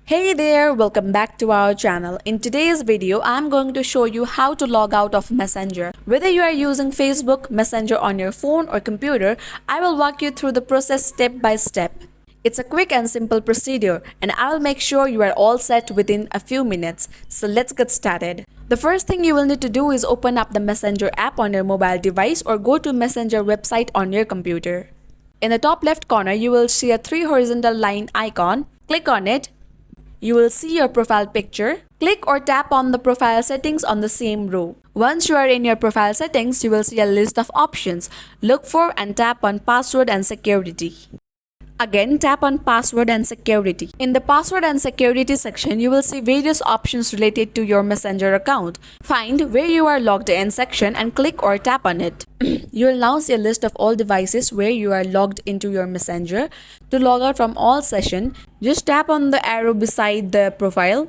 Hey there, welcome back to our channel. In today's video, I'm going to show you how to log out of Messenger. Whether you are using Facebook, Messenger on your phone or computer, I will walk you through the process step by step. It's a quick and simple procedure, and I will make sure you are all set within a few minutes. So let's get started. The first thing you will need to do is open up the Messenger app on your mobile device or go to Messenger website on your computer. In the top left corner, you will see a 3 horizontal line icon. Click on it. You will see your profile picture. Click or tap on the profile settings on the same row. Once you are in your profile settings, you will see a list of options. Look for and tap on password and security. Again, tap on password and security. In the password and security section, you will see various options related to your Messenger account. Find where you are logged in section and click or tap on it. You will now see a list of all devices where you are logged into your Messenger. To log out from all session, just tap on the arrow beside the profile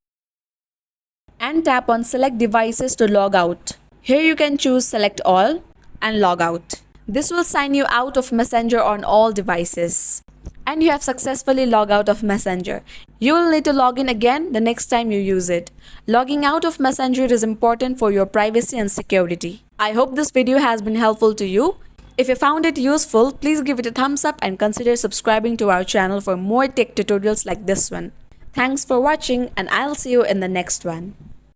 and tap on select devices to log out. Here you can choose select all and log out. This will sign you out of Messenger on all devices. And you have successfully logged out of Messenger. You will need to log in again the next time you use it. Logging out of Messenger is important for your privacy and security. I hope this video has been helpful to you. If you found it useful, please give it a thumbs up and consider subscribing to our channel for more tech tutorials like this one. Thanks for watching, and I'll see you in the next one.